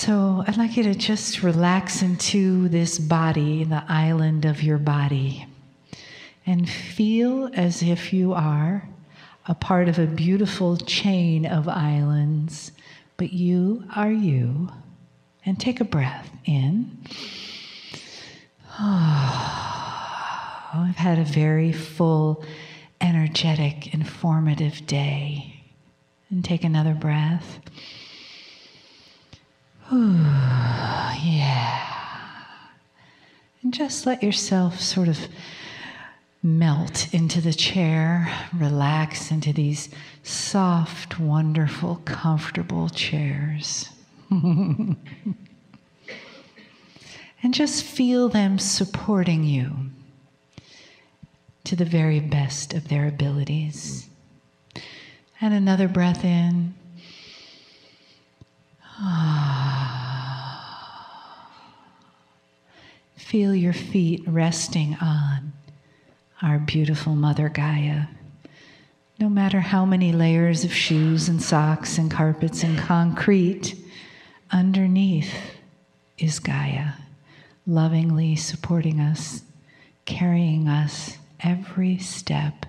So I'd like you to just relax into this body, the island of your body, and feel as if you are a part of a beautiful chain of islands, but you are you. And take a breath in. Oh, I've had a very full, energetic, informative day. And take another breath. Ooh, yeah. And just let yourself sort of melt into the chair, relax into these soft, wonderful, comfortable chairs. And just feel them supporting you to the very best of their abilities. And another breath in. Feel your feet resting on our beautiful Mother Gaia. No matter how many layers of shoes and socks and carpets and concrete, underneath is Gaia, lovingly supporting us, carrying us every step,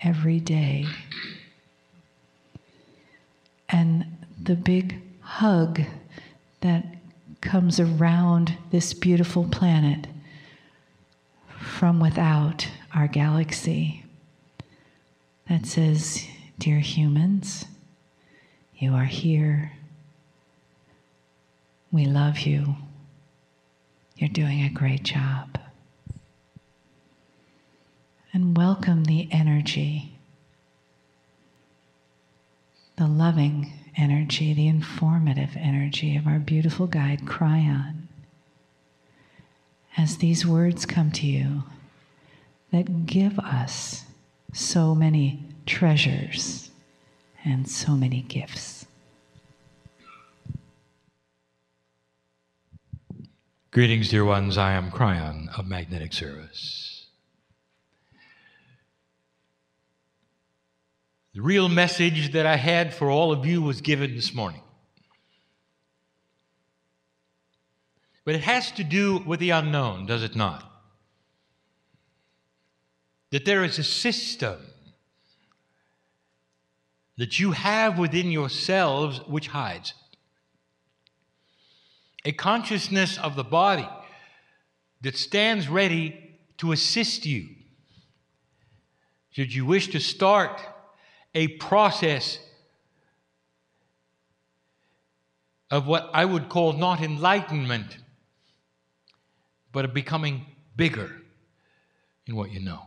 every day. And the big hug that comes around this beautiful planet from without our galaxy that says, dear humans, you are here. We love you. You're doing a great job. And welcome the energy, the loving energy, the informative energy of our beautiful guide, Kryon. As these words come to you that give us so many treasures and so many gifts. Greetings, dear ones. I am Kryon of Magnetic Service. The real message that I had for all of you was given this morning. But it has to do with the unknown, does it not? That there is a system that you have within yourselves which hides. A consciousness of the body that stands ready to assist you. Should you wish to start a process of what I would call not enlightenment, but of becoming bigger in what you know.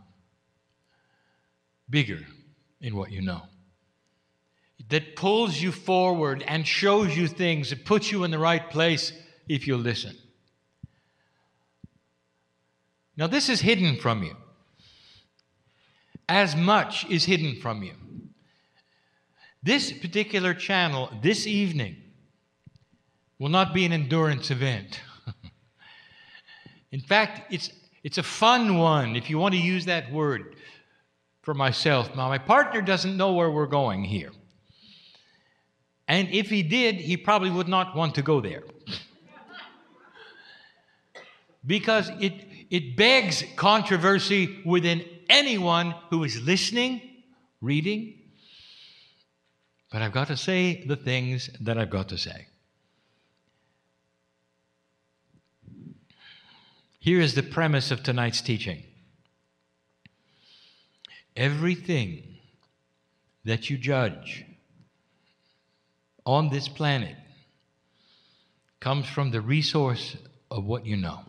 Bigger in what you know. That pulls you forward and shows you things, that puts you in the right place if you listen. Now, this is hidden from you. As much is hidden from you. This particular channel, this evening, will not be an endurance event. In fact, it's a fun one, if you want to use that word for myself. Now, my partner doesn't know where we're going here. And if he did, he probably would not want to go there. Because it begs controversy within anyone who is listening, reading. But I've got to say the things that I've got to say. Here is the premise of tonight's teaching. Everything that you judge on this planet comes from the resource of what you know.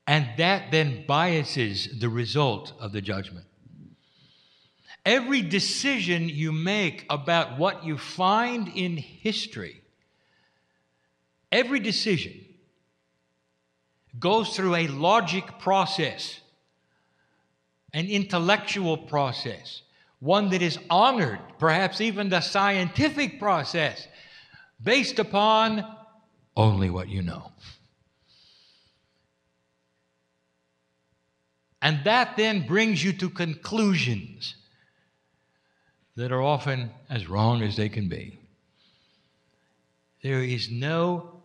And that then biases the result of the judgment. Every decision you make about what you find in history, every decision goes through a logic process, an intellectual process, one that is honored, perhaps even the scientific process, based upon only what you know. And that then brings you to conclusions that are often as wrong as they can be. There is no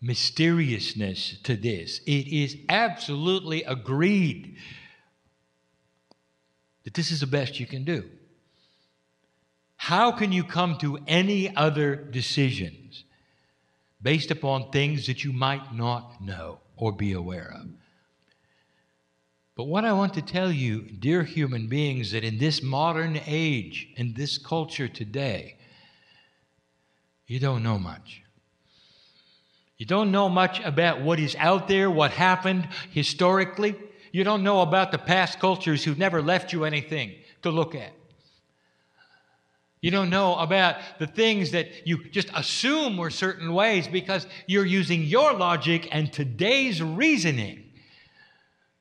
mysteriousness to this. It is absolutely agreed that this is the best you can do. How can you come to any other decisions based upon things that you might not know or be aware of? But what I want to tell you, dear human beings, that in this modern age, in this culture today, you don't know much. You don't know much about what is out there, what happened historically. You don't know about the past cultures who never left you anything to look at. You don't know about the things that you just assume were certain ways because you're using your logic and today's reasoning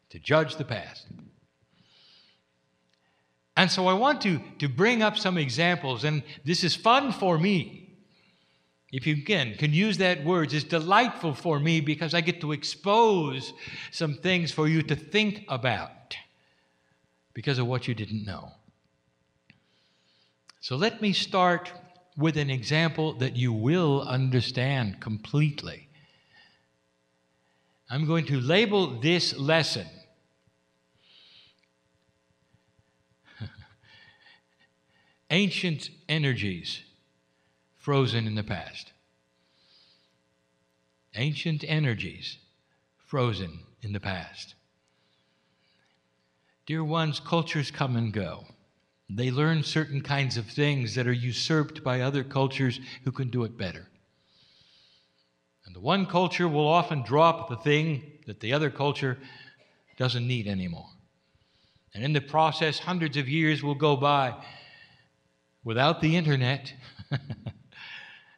to judge the past. And so I want to bring up some examples, and this is fun for me. If you can use that word, it's delightful for me because I get to expose some things for you to think about because of what you didn't know. So let me start with an example that you will understand completely. I'm going to label this lesson Ancient Energies Frozen in the Past. Ancient energies frozen in the past. Dear ones, cultures come and go. They learn certain kinds of things that are usurped by other cultures who can do it better. And the one culture will often drop the thing that the other culture doesn't need anymore. And in the process, hundreds of years will go by without the internet,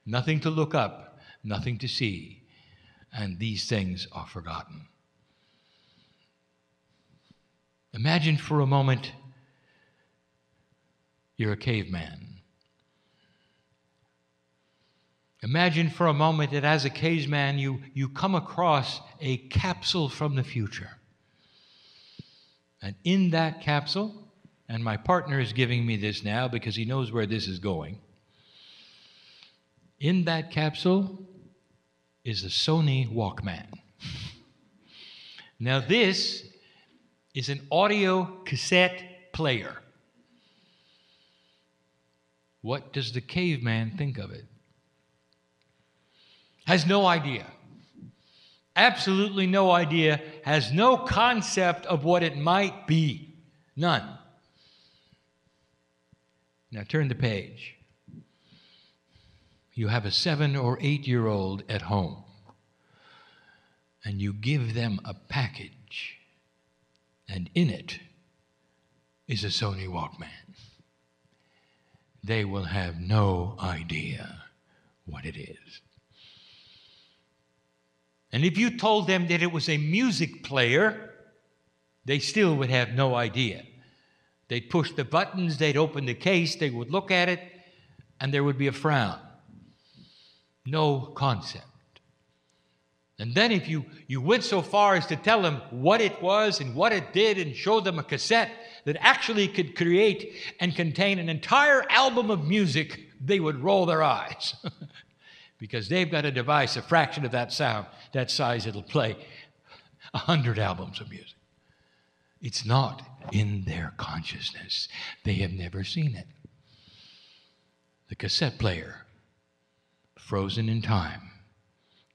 nothing to look up, nothing to see, and these things are forgotten. Imagine for a moment you're a caveman. Imagine for a moment that as a caveman you come across a capsule from the future. And in that capsule, and my partner is giving me this now because he knows where this is going. In that capsule is a Sony Walkman. Now this is an audio cassette player. What does the caveman think of it? Has no idea. Absolutely no idea. Has no concept of what it might be. None. Now turn the page. You have a 7 or 8-year-old at home, and you give them a package, and in it is a Sony Walkman. They will have no idea what it is. And if you told them that it was a music player, they still would have no idea. They'd push the buttons, they'd open the case, they would look at it, and there would be a frown. No concept. And then if you went so far as to tell them what it was and what it did and show them a cassette that actually could create and contain an entire album of music, they would roll their eyes. Because they've got a device, a fraction of that sound, that size, it'll play 100 albums of music. It's not in their consciousness. They have never seen it. The cassette player, frozen in time.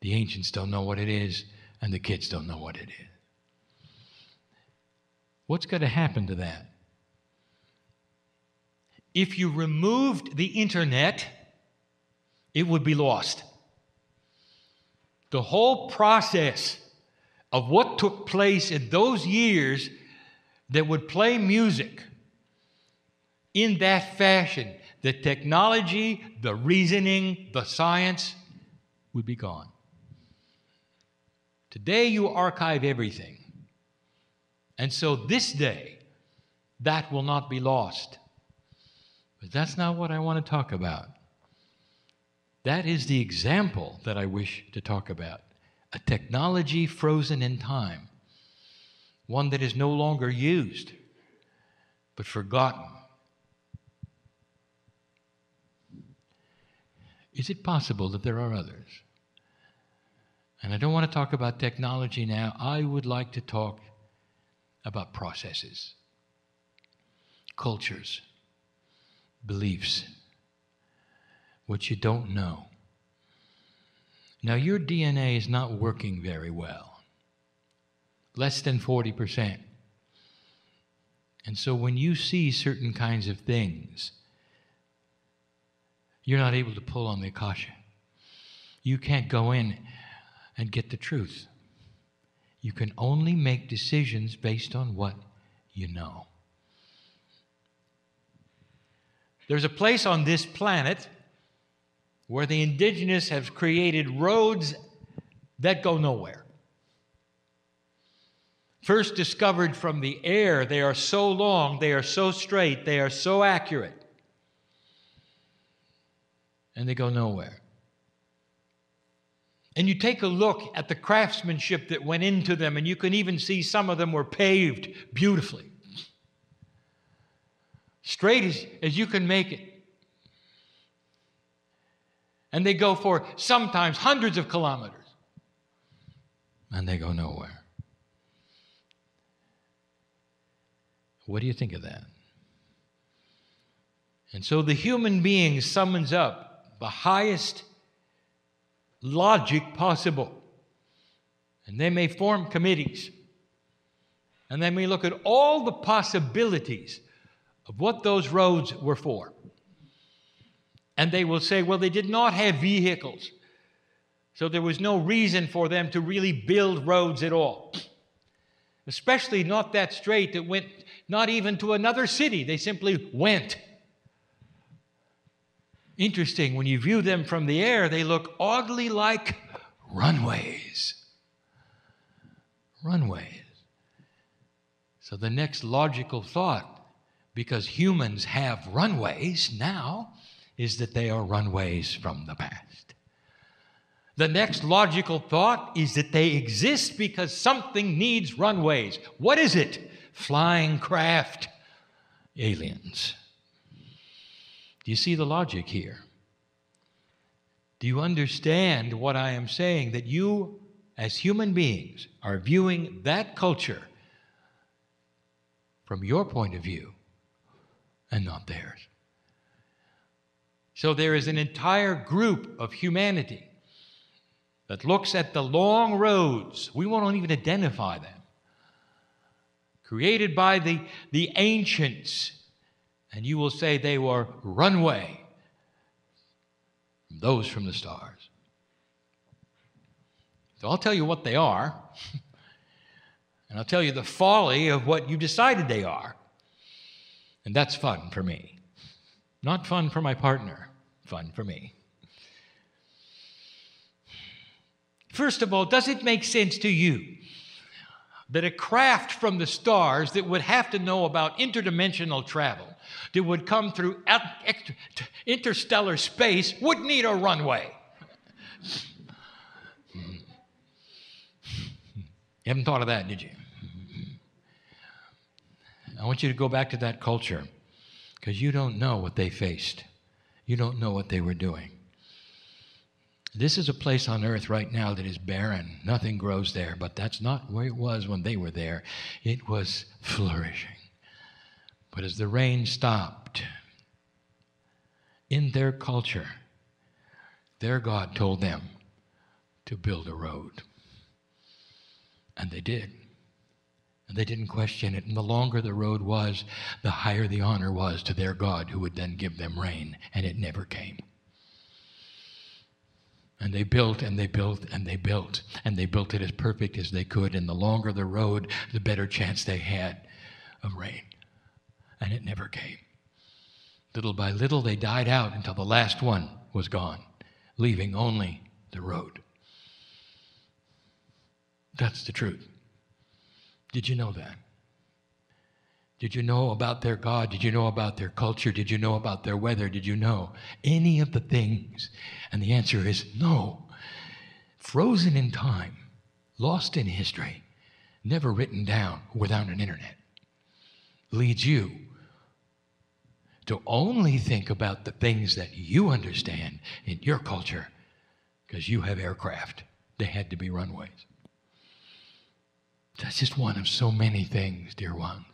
The ancients don't know what it is, and the kids don't know what it is. What's going to happen to that? If you removed the internet, it would be lost. The whole process of what took place in those years that would play music in that fashion, the technology, the reasoning, the science would be gone. Today you archive everything. And so this day, that will not be lost. But that's not what I want to talk about. That is the example that I wish to talk about. A technology frozen in time. One that is no longer used, but forgotten. Is it possible that there are others? And I don't want to talk about technology now. I would like to talk about processes, cultures, beliefs, what you don't know. Now, your DNA is not working very well, less than 40%. And so when you see certain kinds of things, you're not able to pull on the akasha. You can't go in and get the truth. You can only make decisions based on what you know. There's a place on this planet where the indigenous have created roads that go nowhere. First discovered from the air, they are so long, they are so straight, they are so accurate, and they go nowhere. And you take a look at the craftsmanship that went into them, and you can even see some of them were paved beautifully. Straight as you can make it. And they go for sometimes hundreds of kilometers. And they go nowhere. What do you think of that? And so the human being summons up the highest logic possible. And they may form committees. And they may look at all the possibilities of what those roads were for. And they will say, well, they did not have vehicles, so there was no reason for them to really build roads at all. Especially not that straight that went not even to another city. They simply went. Interesting, when you view them from the air, they look oddly like runways. Runways. So the next logical thought, because humans have runways now, is that they are runways from the past. The next logical thought is that they exist because something needs runways. What is it? Flying craft. Aliens. Do you see the logic here? Do you understand what I am saying? That you, as human beings, are viewing that culture from your point of view and not theirs. So there is an entire group of humanity that looks at the long roads. We won't even identify them. Created by the ancients. And you will say they were runway. Those from the stars. So I'll tell you what they are. And I'll tell you the folly of what you decided they are. And that's fun for me. Not fun for my partner, fun for me. First of all, does it make sense to you that a craft from the stars that would have to know about interdimensional travel, that would come through interstellar space, would need a runway? You haven't thought of that, did you? I want you to go back to that culture, because you don't know what they faced. You don't know what they were doing. This is a place on earth right now that is barren. Nothing grows there, but that's not where it was when they were there. It was flourishing. But as the rain stopped, in their culture, their God told them to build a road. And they did. And they didn't question it. And the longer the road was, the higher the honor was to their God, who would then give them rain. And it never came. And they built, and they built, and they built. And they built it as perfect as they could. And the longer the road, the better chance they had of rain. And it never came. Little by little, they died out until the last one was gone, leaving only the road. That's the truth. Did you know that? Did you know about their God? Did you know about their culture? Did you know about their weather? Did you know any of the things? And the answer is no. Frozen in time, lost in history, never written down without an internet, leads you to only think about the things that you understand in your culture, because you have aircraft. They had to be runways. That's just one of so many things, dear ones.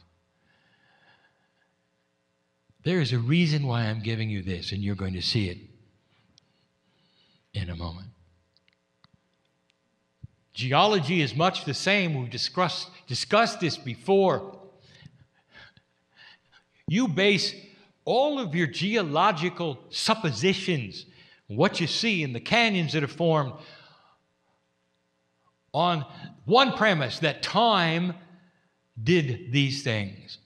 There is a reason why I'm giving you this, and you're going to see it in a moment. Geology is much the same. We've discussed this before. You base all of your geological suppositions, what you see in the canyons that are formed, on one premise, that time did these things.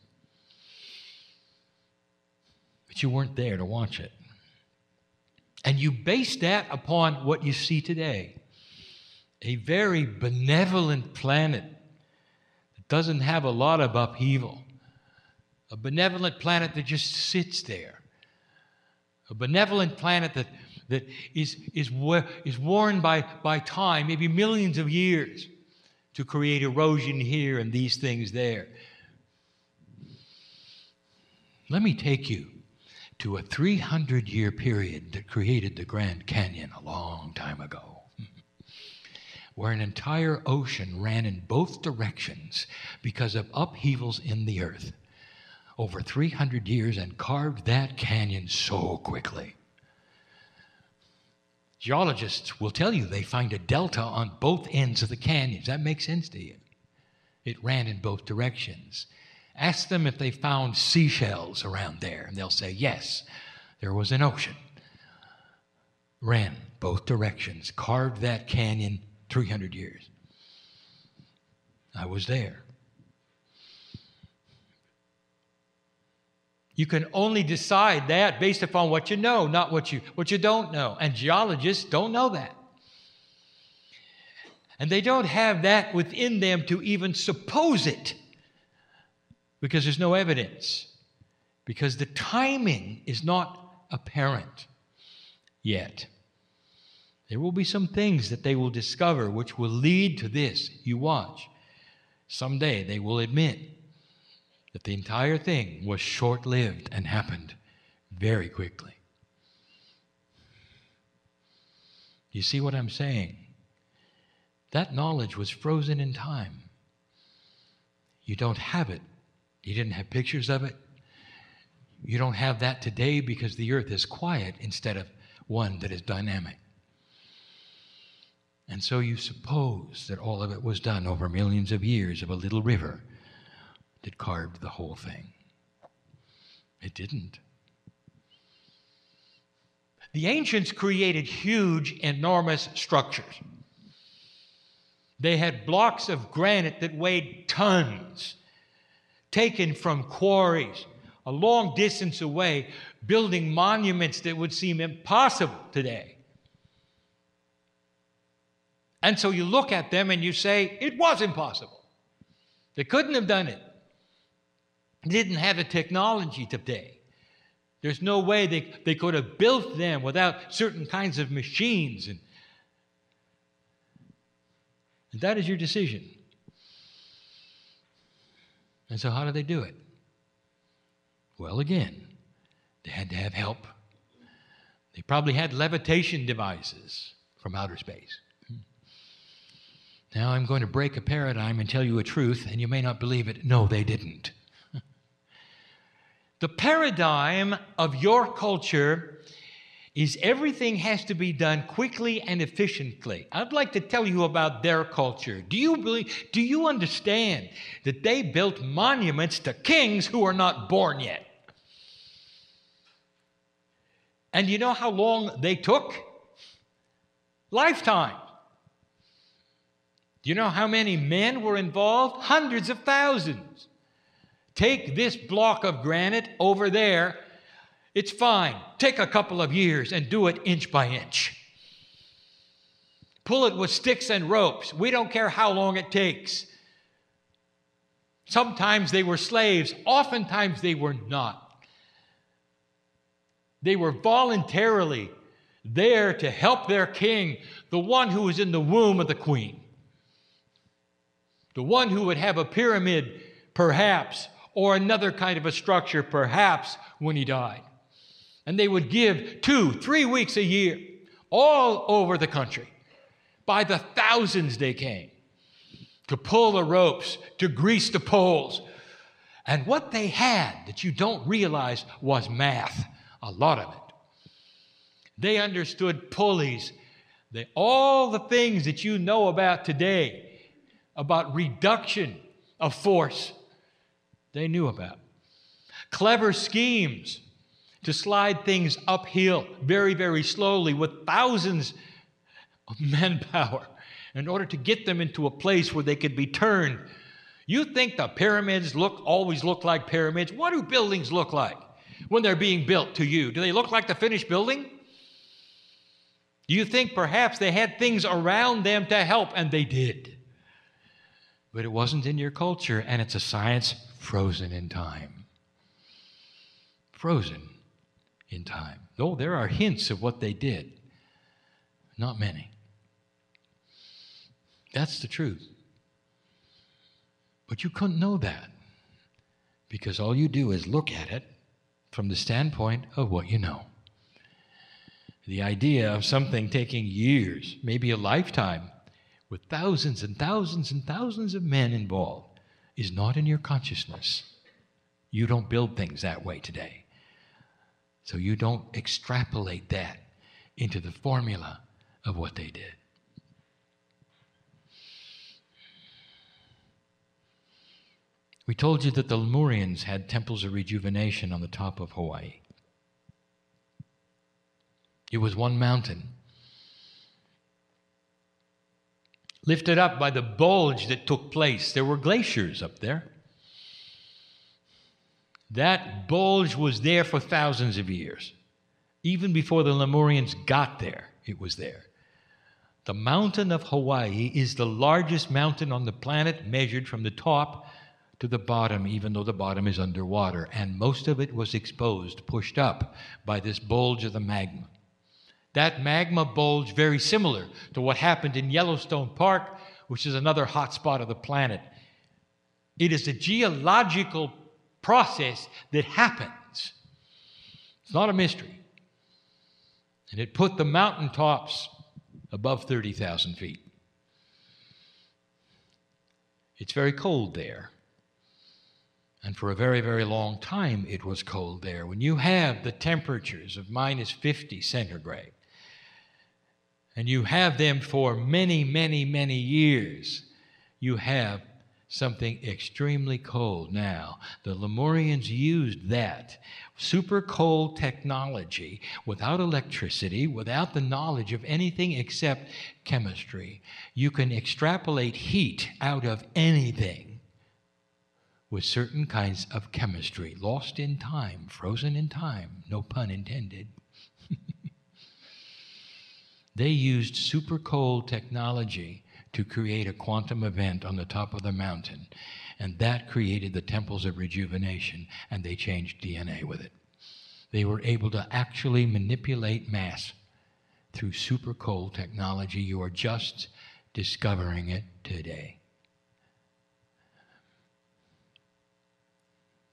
But you weren't there to watch it. And you base that upon what you see today. A very benevolent planet that doesn't have a lot of upheaval. A benevolent planet that just sits there. A benevolent planet that is worn by time, maybe millions of years, to create erosion here and these things there. Let me take you to a 300-year period that created the Grand Canyon a long time ago, where an entire ocean ran in both directions because of upheavals in the earth over 300 years and carved that canyon so quickly. Geologists will tell you they find a delta on both ends of the canyons. That makes sense to you. It ran in both directions. Ask them if they found seashells around there, and they'll say, yes, there was an ocean. Ran both directions, carved that canyon 300 years. I was there. You can only decide that based upon what you know, not what you don't know. And geologists don't know that. And they don't have that within them to even suppose it, because there's no evidence, because the timing is not apparent yet. There will be some things that they will discover which will lead to this. You watch. Someday they will admit that the entire thing was short-lived and happened very quickly. You see what I'm saying? That knowledge was frozen in time. You don't have it. You didn't have pictures of it. You don't have that today because the earth is quiet instead of one that is dynamic. And so you suppose that all of it was done over millions of years of a little river that carved the whole thing. It didn't. The ancients created huge, enormous structures. They had blocks of granite that weighed tons, taken from quarries a long distance away, building monuments that would seem impossible today. And so you look at them and you say, it was impossible. They couldn't have done it. They didn't have the technology today. There's no way they could have built them without certain kinds of machines. And that is your decision. And so how do they do it? Well, again, they had to have help. They probably had levitation devices from outer space. Now I'm going to break a paradigm and tell you a truth, and you may not believe it. No, they didn't. The paradigm of your culture is everything has to be done quickly and efficiently. I'd like to tell you about their culture. Do you understand that they built monuments to kings who are not born yet? And you know how long they took? Lifetime. Do you know how many men were involved? Hundreds of thousands. Take this block of granite over there. It's fine. Take a couple of years and do it inch by inch. Pull it with sticks and ropes. We don't care how long it takes. Sometimes they were slaves. Oftentimes they were not. They were voluntarily there to help their king, the one who was in the womb of the queen. The one who would have a pyramid, perhaps, or another kind of a structure, perhaps, when he died. And they would give 2-3 weeks a year all over the country. By the thousands they came to pull the ropes, to grease the poles. And what they had that you don't realize was math, a lot of it. They understood pulleys, all the things that you know about today, about reduction of force, they knew about. Clever schemes to slide things uphill very, very slowly with thousands of manpower in order to get them into a place where they could be turned. You think the pyramids always look like pyramids? What do buildings look like when they're being built to you? Do they look like the finished building? Do you think perhaps they had things around them to help? And they did. But it wasn't in your culture, and it's a science frozen in time. Frozen in time. Though there are hints of what they did. Not many. That's the truth. But you couldn't know that because all you do is look at it from the standpoint of what you know. The idea of something taking years, maybe a lifetime, with thousands and thousands and thousands of men involved is not in your consciousness. You don't build things that way today. So you don't extrapolate that into the formula of what they did. We told you that the Lemurians had temples of rejuvenation on the top of Hawaii. It was one mountain, lifted up by the bulge that took place. There were glaciers up there. That bulge was there for thousands of years. Even before the Lemurians got there, it was there. The mountain of Hawaii is the largest mountain on the planet measured from the top to the bottom, even though the bottom is underwater. And most of it was exposed, pushed up by this bulge of the magma. That magma bulge, very similar to what happened in Yellowstone Park, which is another hot spot of the planet. It is a geological process that happens. It's not a mystery. And it put the mountaintops above 30,000 feet. It's very cold there. And for a very, very long time, it was cold there. When you have the temperatures of minus 50 centigrade, and you have them for many, many, many years, you have something extremely cold. Now, the Lemurians used that super cold technology without electricity, without the knowledge of anything except chemistry. You can extrapolate heat out of anything with certain kinds of chemistry, lost in time, frozen in time, no pun intended. They used super cold technology to create a quantum event on the top of the mountain, and that created the temples of rejuvenation, and they changed DNA with it. They were able to actually manipulate mass through super cold technology. You are just discovering it today.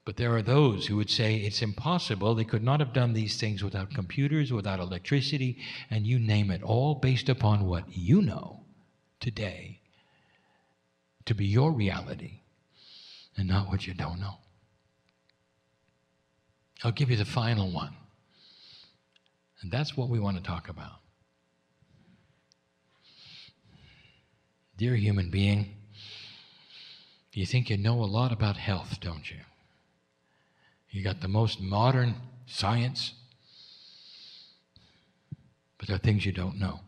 But there are those who would say it's impossible. They could not have done these things without computers, without electricity, and you name it, all based upon what you know today to be your reality and not what you don't know. I'll give you the final one. And that's what we want to talk about. Dear human being, you think you know a lot about health, don't you? You got the most modern science, but there are things you don't know.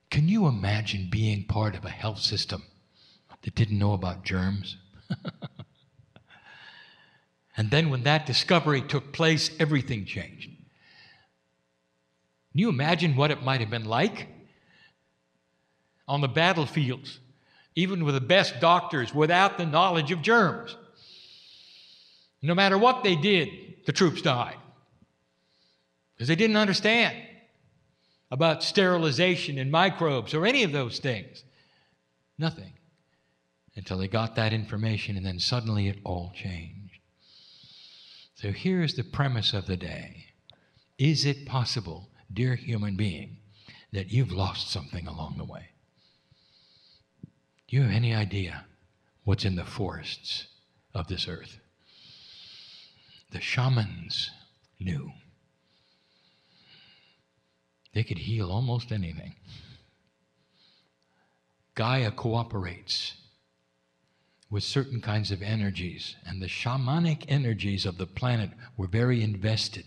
Can you imagine being part of a health system that didn't know about germs? And then when that discovery took place, everything changed. Can you imagine what it might have been like on the battlefields, even with the best doctors, without the knowledge of germs? No matter what they did, the troops died because they didn't understand about sterilization and microbes or any of those things. Nothing. until they got that information, and then suddenly it all changed. So here's the premise of the day. Is it possible, dear human being, that you've lost something along the way? Do you have any idea what's in the forests of this earth? The shamans knew. They could heal almost anything. Gaia cooperates with certain kinds of energies, and the shamanic energies of the planet were very invested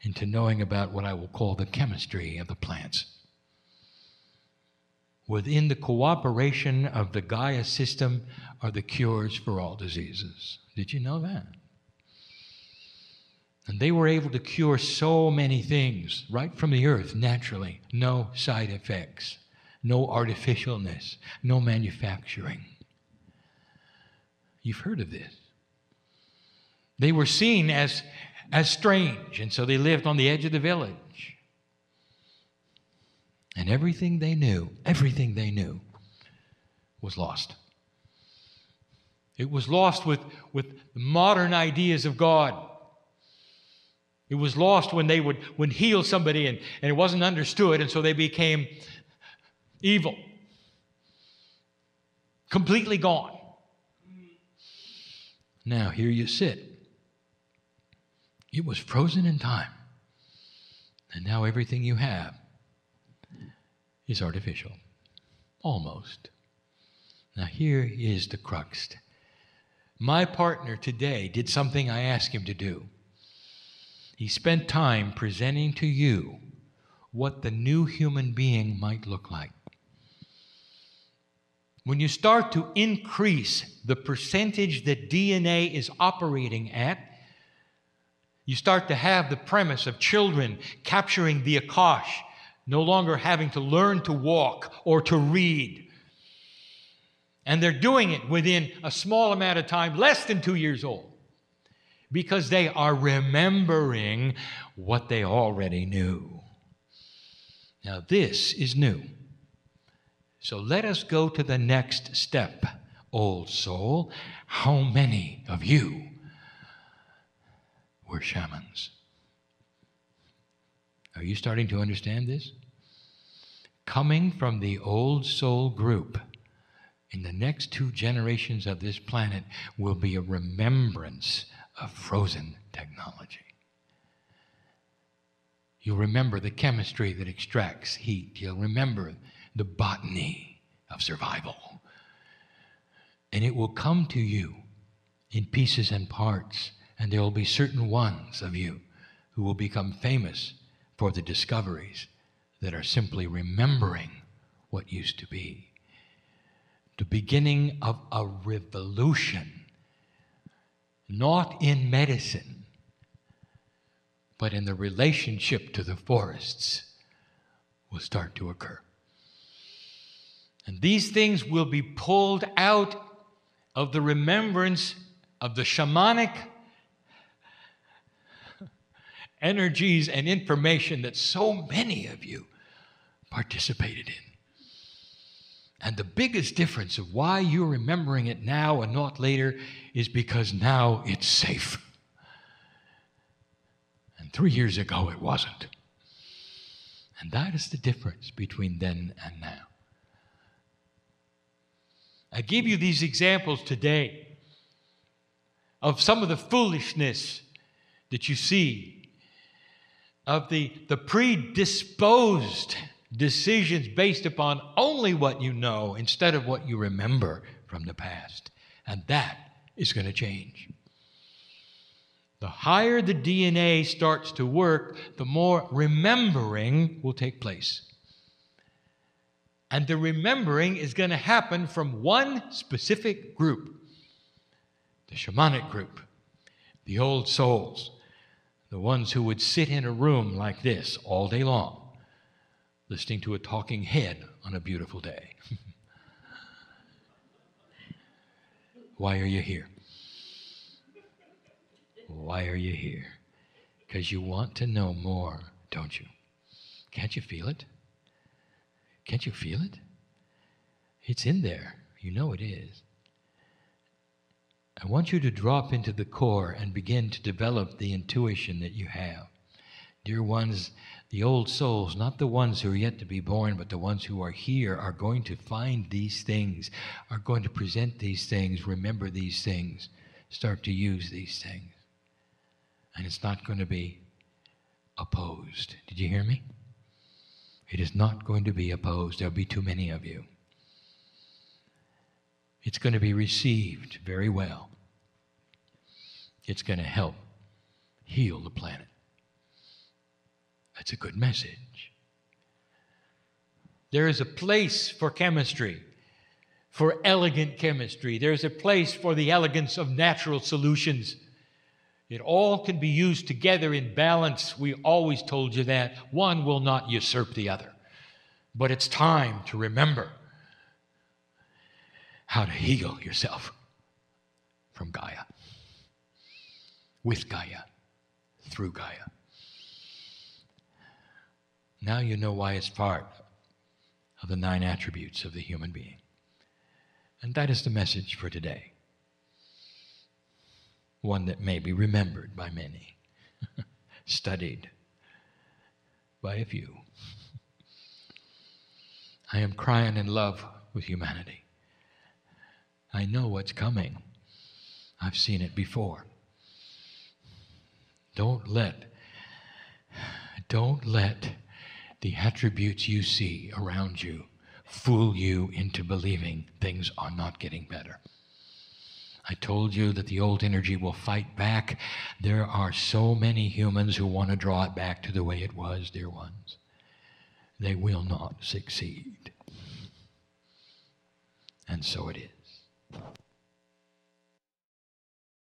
into knowing about what I will call the chemistry of the plants. Within the cooperation of the Gaia system are the cures for all diseases. Did you know that? And they were able to cure so many things right from the earth naturally. No side effects, no artificialness, no manufacturing. You've heard of this. They were seen as strange, and so they lived on the edge of the village. And everything they knew was lost. It was lost with modern ideas of God. It was lost when they would heal somebody and it wasn't understood, and so they became evil. Completely gone. Now, here you sit. It was frozen in time. And now everything you have is artificial. Almost. Now, here is the crux. My partner today did something I asked him to do. He spent time presenting to you what the new human being might look like. When you start to increase the percentage that DNA is operating at, you start to have the premise of children capturing the Akash, no longer having to learn to walk or to read. And they're doing it within a small amount of time, less than 2 years old, because they are remembering what they already knew. Now, this is new. So let us go to the next step. Old soul, how many of you were shamans? Are you starting to understand this? Coming from the old soul group, in the next 2 generations of this planet will be a remembrance of frozen technology. You'll remember the chemistry that extracts heat. You'll remember the botany of survival. And it will come to you in pieces and parts, and there will be certain ones of you who will become famous for the discoveries that are simply remembering what used to be. The beginning of a revolution, not in medicine, but in the relationship to the forests, will start to occur. And these things will be pulled out of the remembrance of the shamanic energies and information that so many of you participated in. And the biggest difference of why you're remembering it now and not later is because now it's safe. And 3 years ago it wasn't. And that is the difference between then and now. I give you these examples today of some of the foolishness that you see, of the predisposed decisions based upon only what you know instead of what you remember from the past. And that is going to change. The higher the DNA starts to work, the more remembering will take place. And the remembering is going to happen from one specific group, the shamanic group, the old souls, the ones who would sit in a room like this all day long, listening to a talking head on a beautiful day. Why are you here? Why are you here? Because you want to know more, don't you? Can't you feel it? Can't you feel it? It's in there. You know it is. I want you to drop into the core and begin to develop the intuition that you have. Dear ones, the old souls, not the ones who are yet to be born, but the ones who are here, are going to find these things, are going to present these things, remember these things, start to use these things. And it's not going to be opposed. Did you hear me? It is not going to be opposed. There'll be too many of you. It's going to be received very well. It's going to help heal the planet. That's a good message. There is a place for chemistry, for elegant chemistry. There is a place for the elegance of natural solutions. It all can be used together in balance. We always told you that. One will not usurp the other. But it's time to remember how to heal yourself from Gaia, with Gaia, through Gaia. Now you know why it's part of the 9 attributes of the human being. And that is the message for today. One that may be remembered by many, studied by a few. I am crying in love with humanity. I know what's coming. I've seen it before. Don't let the attributes you see around you fool you into believing things are not getting better. I told you that the old energy will fight back. There are so many humans who want to draw it back to the way it was, dear ones. They will not succeed. And so it is.